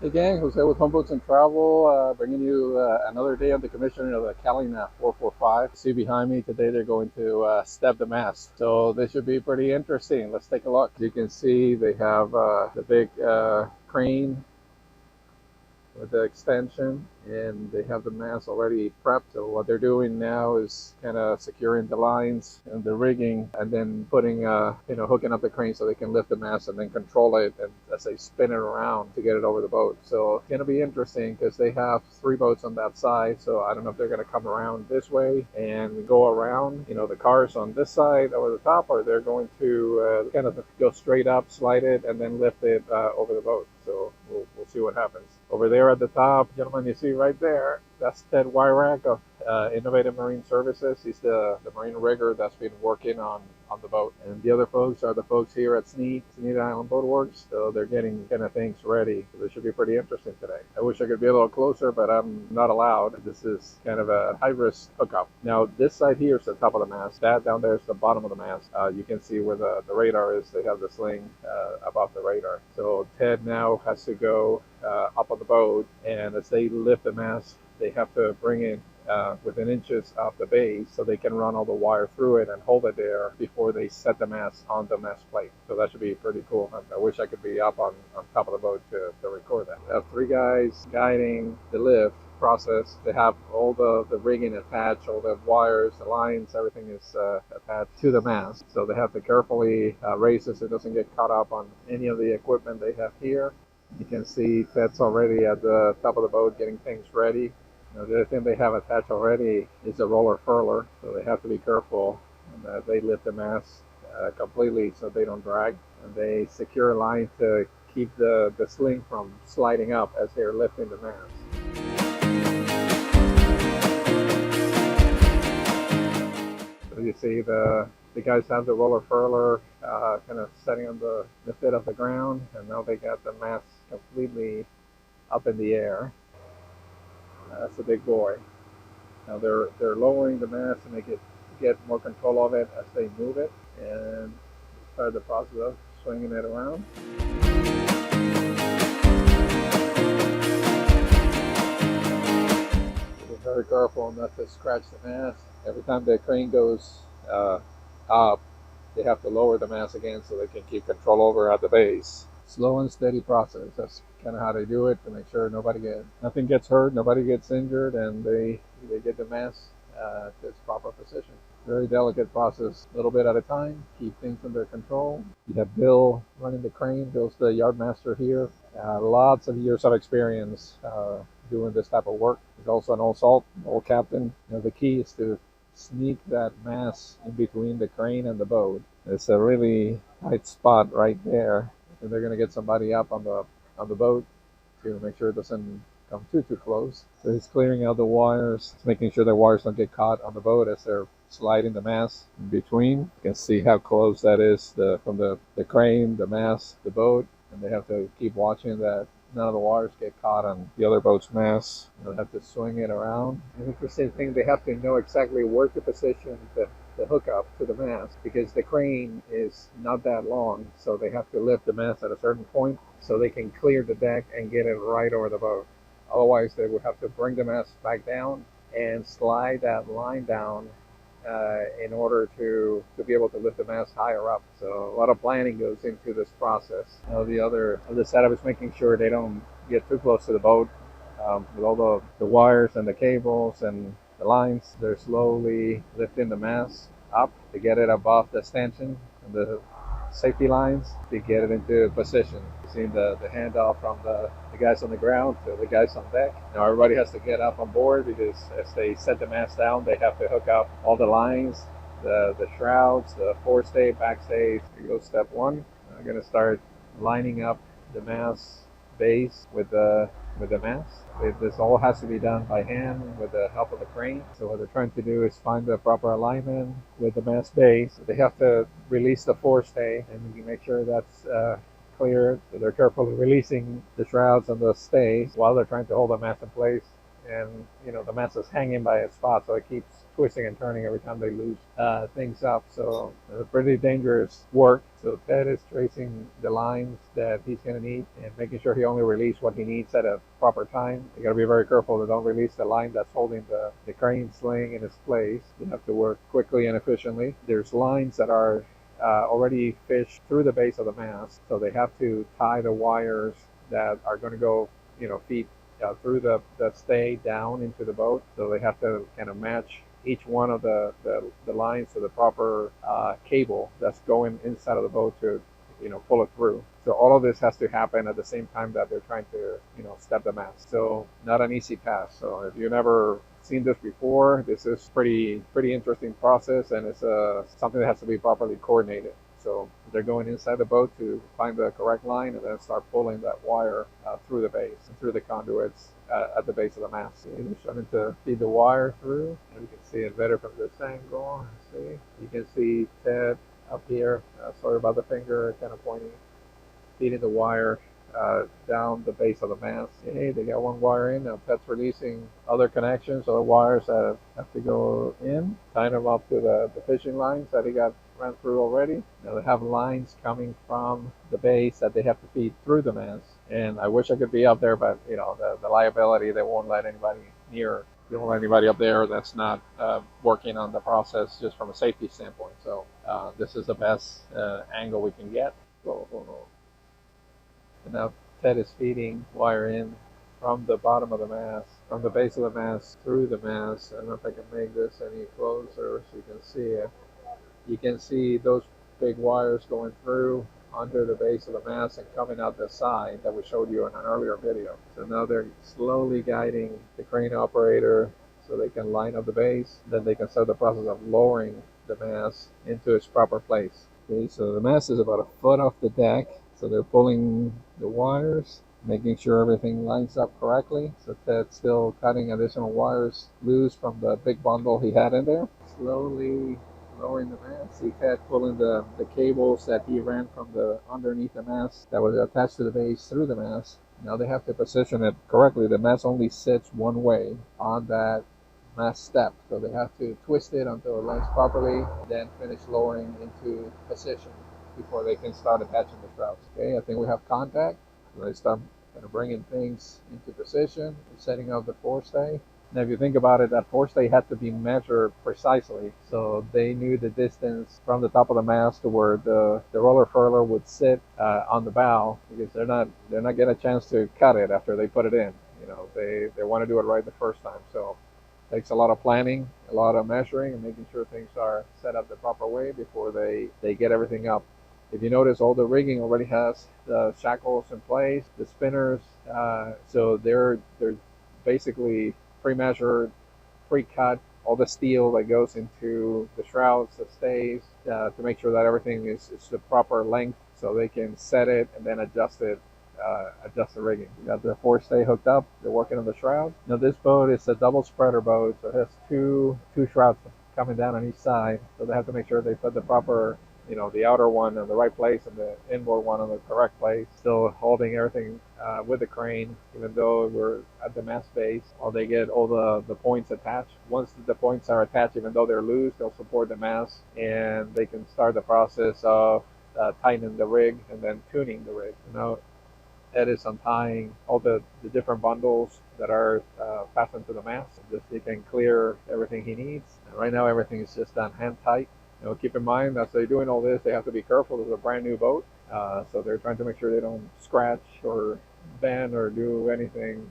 Hey gang, Jose with Humboats and Travel, bringing you another day of the commissioning of the Catalina 445. See behind me today they're going to step the mast. So this should be pretty interesting. Let's take a look. You can see they have the big crane with the extension, and they have the mast already prepped. So what they're doing now is kind of securing the lines and the rigging, and then putting hooking up the crane so they can lift the mast and then control it, and as they spin it around to get it over the boat. So it's going to be interesting because they have three boats on that side. So I don't know if they're going to come around this way and we go around the cars on this side over the top, or they're going to kind of go straight up, slide it, and then lift it over the boat. So we'll see what happens. Over there at the top, gentlemen, you see right there, that's Ted Wyrack of Innovative Marine Services. He's the marine rigger that's been working on the boat. And the other folks are the folks here at Sneed Island Boat Works. So they're getting kind of things ready. So this should be pretty interesting today. I wish I could be a little closer, but I'm not allowed. This is kind of a high-risk hookup. Now, this side here is the top of the mast. That down there is the bottom of the mast. You can see where the radar is. They have the sling above the radar. So Ted now has to go up on the boat, and as they lift the mast, they have to bring it within inches of the base so they can run all the wire through it and hold it there before they set the mast on the mast plate. So that should be pretty cool. I wish I could be up on top of the boat to record that. I have three guys guiding the lift process. They have all the rigging attached, all the wires, the lines, everything is attached to the mast. So they have to carefully raise it so it doesn't get caught up on any of the equipment they have here. You can see Ted's already at the top of the boat getting things ready. Now, the other thing they have attached already is a roller furler, so they have to be careful that they lift the mast completely so they don't drag. And they secure a line to keep the sling from sliding up as they're lifting the mast. So you see the guys have the roller furler kind of setting on the fit of the ground, and now they got the mast completely up in the air. That's a big boy. Now they're lowering the mast and they get more control of it as they move it, and start the process of swinging it around. Be very careful not to scratch the mast. Every time the crane goes up, they have to lower the mast again so they can keep control over at the base. Slow and steady process. That's kind of how they do it to make sure nothing gets hurt, nobody gets injured, and they get the mast to its proper position. Very delicate process, a little bit at a time. Keep things under control. You have Bill running the crane. Bill's the yard master here. Lots of years of experience doing this type of work. He's also an old captain. The key is to sneak that mast in between the crane and the boat. It's a really tight spot right there. And they're going to get somebody up on the boat to make sure it doesn't come too close. So he's clearing out the wires, making sure the wires don't get caught on the boat as they're sliding the mast in between. You can see how close that is from the crane, the mast, the boat, and they have to keep watching that none of the wires get caught on the other boat's mast. They'll have to swing it around. An interesting thing, they have to know exactly where to position the hookup to the mast, because the crane is not that long, so they have to lift the mast at a certain point so they can clear the deck and get it right over the boat. Otherwise, they would have to bring the mast back down and slide that line down in order to be able to lift the mast higher up. So a lot of planning goes into this process. The setup is making sure they don't get too close to the boat with all the wires and the cables and the lines. They're slowly lifting the mast up to get it above the stanchion and the safety lines to get it into position. You've seen the handoff from the guys on the ground to the guys on deck. Now everybody has to get up on board, because as they set the mast down, they have to hook up all the lines, the shrouds, the forestay, backstay. Here goes step one. I'm going to start lining up the mast base with the mast. This all has to be done by hand with the help of the crane. So what they're trying to do is find the proper alignment with the mast base. They have to release the forestay, and you make sure that's clear. So they're carefully releasing the shrouds and the stays while they're trying to hold the mast in place and the mast is hanging by a spot, so it keeps twisting and turning every time they lose things up. So it's pretty dangerous work. So Ted is tracing the lines that he's going to need and making sure he only releases what he needs at a proper time. You got to be very careful to don't release the line that's holding the crane sling in its place. You have to work quickly and efficiently. There's lines that are already fished through the base of the mast, so they have to tie the wires that are going to go, feet through the stay down into the boat. So they have to kind of match each one of the lines to the proper cable that's going inside of the boat to pull it through. So all of this has to happen at the same time that they're trying to step the mast. So not an easy task. So if you've never seen this before, this is pretty interesting process, and it's something that has to be properly coordinated. So they're going inside the boat to find the correct line and then start pulling that wire through the base and through the conduits at the base of the mast. See, they're starting to feed the wire through, and you can see it better from this angle. See, you can see Ted up here. Sorry about the finger kind of pointing, feeding the wire down the base of the mast. Okay, they got one wire in. Now Ted's releasing other connections, other wires that have to go in, tying them up to the fishing lines that he got ran through already. Now they have lines coming from the base that they have to feed through the mast. And I wish I could be up there, but the liability, they won't let anybody near. They won't let anybody up there that's not working on the process just from a safety standpoint. So this is the best angle we can get. And now Ted is feeding wire in from the bottom of the mast, from the base of the mast through the mast. I don't know if I can make this any closer so you can see it. You can see those big wires going through under the base of the mast and coming out the side that we showed you in an earlier video. So now they're slowly guiding the crane operator so they can line up the base. Then they can start the process of lowering the mast into its proper place. Okay, so the mast is about a foot off the deck. So they're pulling the wires, making sure everything lines up correctly. So Ted's still cutting additional wires loose from the big bundle he had in there. Slowly lowering the mast. See Ted pulling the cables that he ran from the underneath the mast that was attached to the base through the mast. Now they have to position it correctly. The mast only sits one way on that mast step, so they have to twist it until it lands properly, then finish lowering into position before they can start attaching the shrouds. Okay, I think we have contact. So they start kind of bringing things into position, setting up the forestay. Now, if you think about it, that forestay had to be measured precisely, so they knew the distance from the top of the mast to where the roller furler would sit on the bow, because they're not getting a chance to cut it after they put it in. They want to do it right the first time. So it takes a lot of planning, a lot of measuring, and making sure things are set up the proper way before they get everything up. If you notice, all the rigging already has the shackles in place, the spinners, so they're basically pre-measured, pre-cut, all the steel that goes into the shrouds, the stays, to make sure that everything is the proper length so they can set it and then adjust it, adjust the rigging. You got the forestay hooked up, they're working on the shroud. Now this boat is a double spreader boat, so it has two shrouds coming down on each side, so they have to make sure they put the proper, the outer one in the right place and the inboard one in the correct place, still holding everything with the crane, even though we're at the mast base, while they get all the points attached. Once the points are attached, even though they're loose, they'll support the mast, and they can start the process of tightening the rig and then tuning the rig. Now, Ed is untying all the different bundles that are fastened to the mast, just so he can clear everything he needs. And right now, everything is just done hand tight. Keep in mind, as they're doing all this, they have to be careful. This is a brand new boat, so they're trying to make sure they don't scratch or bend or do anything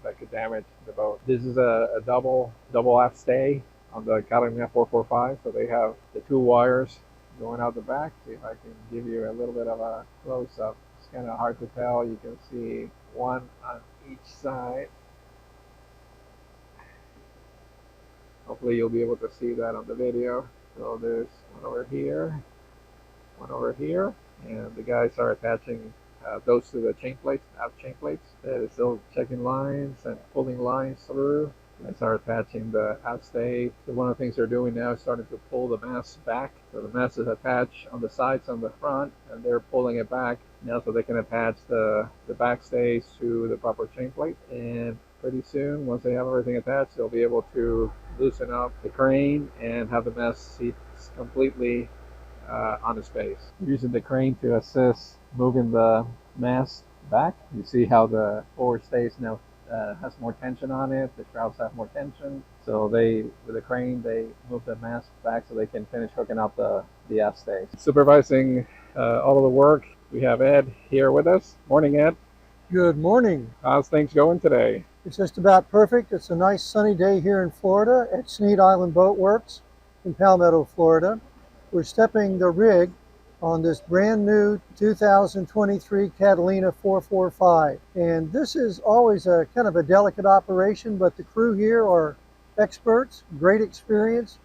that could damage the boat. This is a double aft stay on the Catalina 445, so they have the two wires going out the back. See if I can give you a little bit of a close-up. It's kind of hard to tell. You can see one on each side. Hopefully you'll be able to see that on the video. So there's one over here, and the guys are attaching those to the chain plates, aft chain plates. They're still checking lines and pulling lines through. I start attaching the outstay. So one of the things they're doing now is starting to pull the mast back. So the mast is attached on the sides, on the front, and they're pulling it back now so they can attach the back stays to the proper chain plate. And pretty soon, once they have everything attached, they'll be able to loosen up the crane and have the mast seats completely on its base. Using the crane to assist moving the mast back. You see how the forward stays now has more tension on it. The shrouds have more tension. So with the crane, they move the mast back so they can finish hooking up the aft stays. Supervising all of the work, we have Ed here with us. Morning, Ed. Good morning. How's things going today? It's just about perfect. It's a nice sunny day here in Florida at Sneed Island Boat Works in Palmetto, Florida. We're stepping the rig on this brand new 2023 Catalina 445. And this is always a kind of a delicate operation, but the crew here are experts, great experience,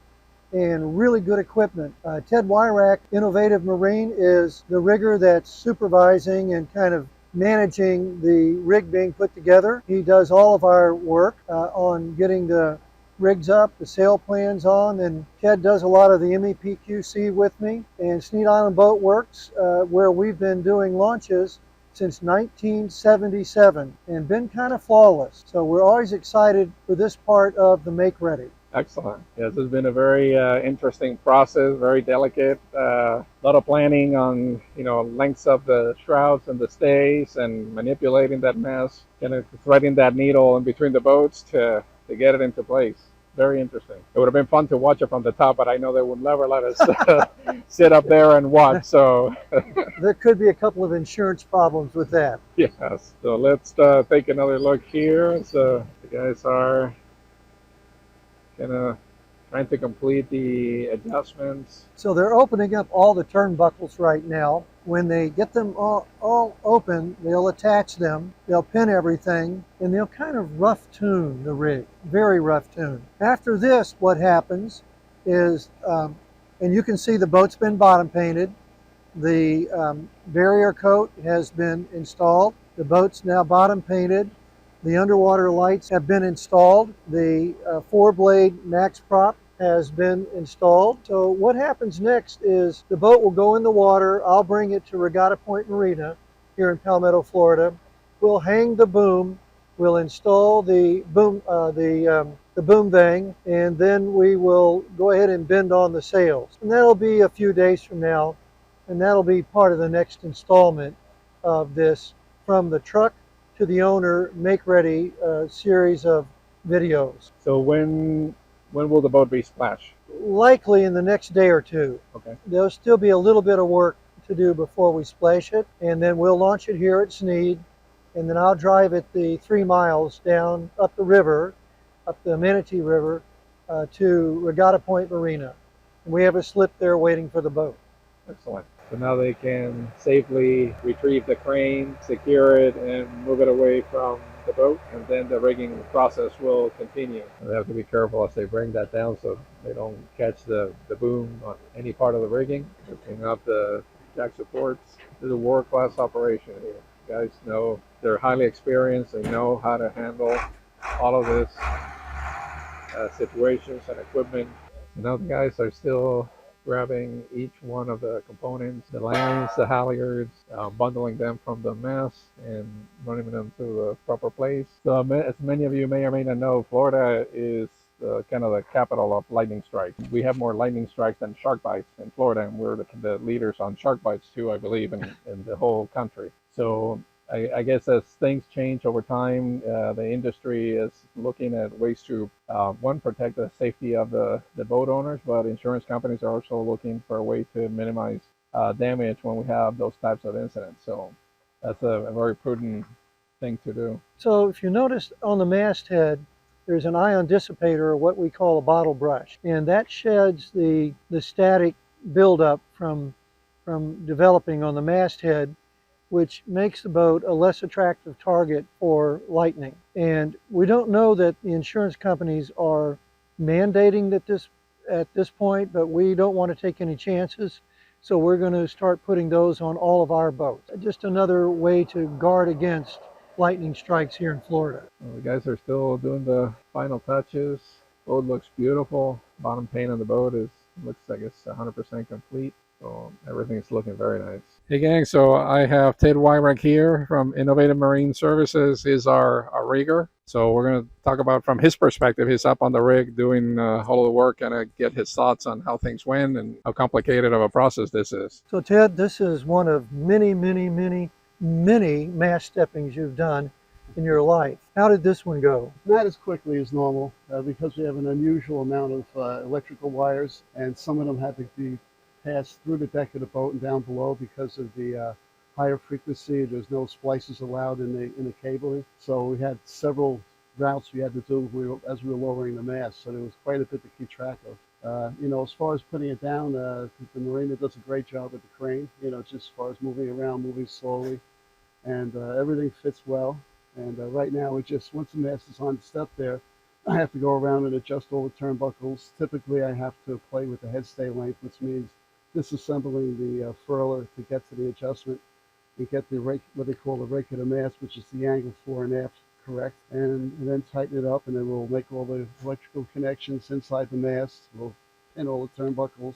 and really good equipment. Ted Wyrack, Innovative Marine, is the rigger that's supervising and kind of managing the rig being put together. He does all of our work on getting the rigs up, the sail plans on, and Ted does a lot of the MEPQC with me. And Sneed Island Boat Works, where we've been doing launches since 1977 and been kind of flawless. So we're always excited for this part of the make ready. Excellent. Yes, it's been a very interesting process, very delicate. A lot of planning on, lengths of the shrouds and the stays and manipulating that mast, kind of threading that needle in between the boats to get it into place. Very interesting. It would have been fun to watch it from the top, but I know they would never let us sit up there and watch. So there could be a couple of insurance problems with that. Yes. So let's take another look here. So the guys are kind of trying to complete the adjustments. So they're opening up all the turnbuckles right now. When they get them all open, they'll attach them, they'll pin everything, and they'll kind of rough tune the rig, very rough tune. After this, what happens is, and you can see the boat's been bottom painted, the barrier coat has been installed, the boat's now bottom painted, the underwater lights have been installed, the 4-blade max prop has been installed. So what happens next is the boat will go in the water. I'll bring it to Regatta Point Marina here in Palmetto, Florida. We'll hang the boom. We'll install the boom, the boom vang, and then we will go ahead and bend on the sails. And that'll be a few days from now, and that'll be part of the next installment of this From the Truck to the Owner Make Ready series of videos. So when will the boat be splashed? Likely in the next day or two. Okay. There'll still be a little bit of work to do before we splash it, and then we'll launch it here at Sneed, and then I'll drive it the 3 miles down up the river, up the Manatee River, to Regatta Point Marina. And we have a slip there waiting for the boat. Excellent. So now they can safely retrieve the crane, secure it, and move it away from the boat, and then the rigging process will continue. They have to be careful as they bring that down so they don't catch the boom on any part of the rigging. Lifting up the jack supports. This is a world-class operation here. Guys know, they're highly experienced. They know how to handle all of this situations and equipment. So now the guys are still grabbing each one of the components, the lines, the halyards, bundling them from the mast and running them to the proper place. So as many of you may or may not know, Florida is kind of the capital of lightning strikes. We have more lightning strikes than shark bites in Florida, and we're the leaders on shark bites too, I believe, in the whole country. So I guess as things change over time, the industry is looking at ways to, one, protect the safety of the boat owners, but insurance companies are also looking for a way to minimize damage when we have those types of incidents. So that's a very prudent thing to do. So if you notice on the masthead, there's an ion dissipator, or what we call a bottle brush, and that sheds the static buildup from developing on the masthead, which makes the boat a less attractive target for lightning. And we don't know that the insurance companies are mandating that at this point, but we don't want to take any chances. So we're going to start putting those on all of our boats. Just another way to guard against lightning strikes here in Florida. Well, the guys are still doing the final touches. Boat looks beautiful. Bottom paint on the boat looks like it's 100% complete. So everything's looking very nice. Hey gang, so I have Ted Wyrick here from Innovative Marine Services. He's our rigger. So we're going to talk about from his perspective. He's up on the rig doing all of the work and get his thoughts on how things went and how complicated of a process this is. So Ted, this is one of many, many, many, many mast steppings you've done in your life. How did this one go? Not as quickly as normal because we have an unusual amount of electrical wires, and some of them had to be passed through the deck of the boat and down below because of the higher frequency. There's no splices allowed in the cabling, so we had several routes we had to do as we were lowering the mast. So there was quite a bit to keep track of. As far as putting it down, the marina does a great job with the crane. Just as far as moving around, moving slowly, and everything fits well. And right now, once the mast is on the step there, I have to go around and adjust all the turnbuckles. Typically, I have to play with the headstay length, which means disassembling the furler to get to the adjustment and get the rake, what they call the rake of the mast, which is the angle fore and aft correct, and then tighten it up, and then we'll make all the electrical connections inside the mast. We'll pin all the turnbuckles.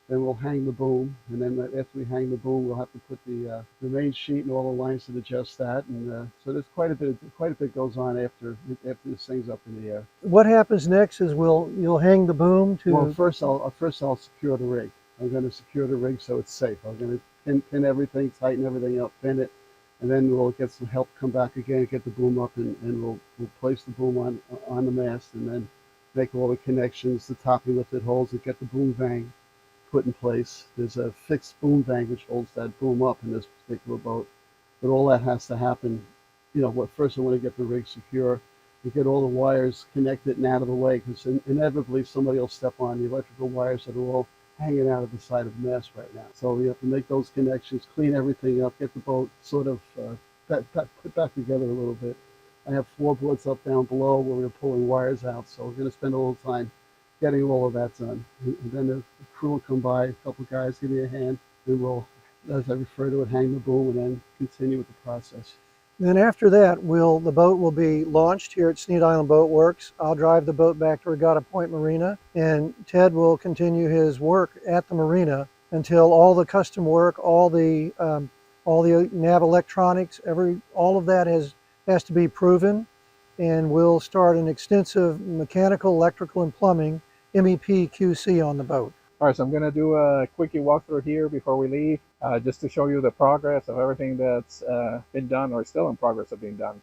Then we'll hang the boom, and then after we hang the boom, we'll have to put the main sheet and all the lines to adjust that. And so there's quite a bit goes on after this thing's up in the air. What happens next is you'll hang the boom to. Well, first I'll secure the rig. I'm going to secure the rig so it's safe. I'm going to pin everything, tighten everything up, pin it, and then we'll get some help, come back again, get the boom up, and we'll place the boom on the mast, and then make all the connections, the topping lifted holes, and get the boom vang put in place. There's a fixed boom vang which holds that boom up in this particular boat, but all that has to happen. First I want to get the rig secure and get all the wires connected and out of the way, because inevitably somebody will step on the electrical wires that are all hanging out of the side of the mast right now. So we have to make those connections, clean everything up, get the boat sort of put back together a little bit. I have floorboards up down below where we're pulling wires out, so we're going to spend a little time getting all of that done. And then the crew will come by, a couple of guys give me a hand, and we'll, as I refer to it, hang the boom and then continue with the process. Then after that, the boat will be launched here at Sneed Island Boat Works. I'll drive the boat back to Regatta Point Marina, and Ted will continue his work at the marina until all the custom work, all the nav electronics, all of that has to be proven, and we'll start an extensive mechanical, electrical, and plumbing MEP QC on the boat. All right, so I'm going to do a quickie walkthrough here before we leave, just to show you the progress of everything that's been done or still in progress of being done.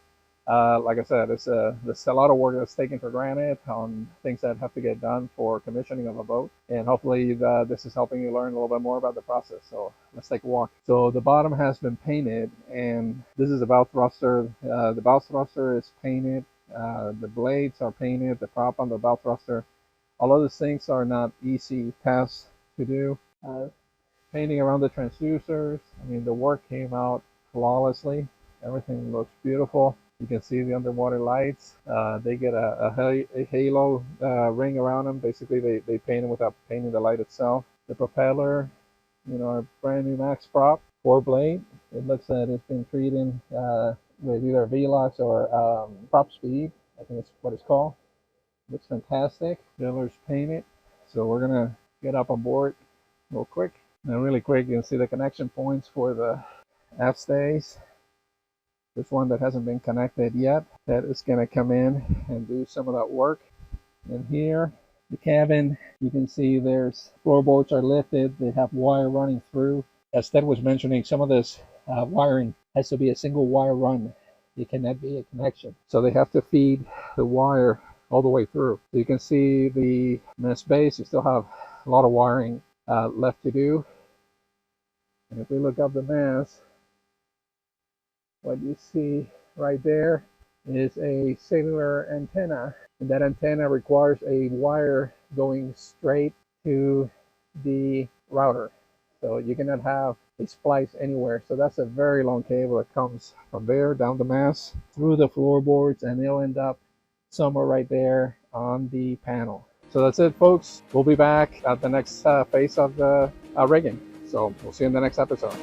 Like I said, there's a lot of work that's taken for granted on things that have to get done for commissioning of a boat, and hopefully this is helping you learn a little bit more about the process. So let's take a walk. So the bottom has been painted, and this is the bow thruster. The bow thruster is painted. The blades are painted. The prop on the bow thruster. All of these things are not easy tasks to do. Painting around the transducers, the work came out flawlessly. Everything looks beautiful. You can see the underwater lights. They get a halo ring around them. Basically, they paint them without painting the light itself. The propeller, a brand new max prop, 4-blade. It looks like it's been treated with either VLOX or prop speed. I think it's what it's called. Looks fantastic. Fillers painted. So we're gonna get up on board real quick. Now really quick, you can see the connection points for the aft stays. This one that hasn't been connected yet, that is gonna come in and do some of that work. And here, the cabin, you can see there's floorboards are lifted. They have wire running through. As Ted was mentioning, some of this wiring has to be a single wire run. It cannot be a connection. So they have to feed the wire all the way through. So you can see the mast base, you still have a lot of wiring left to do. And if we look up the mast, what you see right there is a cellular antenna. And that antenna requires a wire going straight to the router. So you cannot have a splice anywhere. So that's a very long cable that comes from there down the mast through the floorboards, and it'll end up somewhere right there on the panel. So that's it, folks. We'll be back at the next phase of the rigging. So we'll see you in the next episode.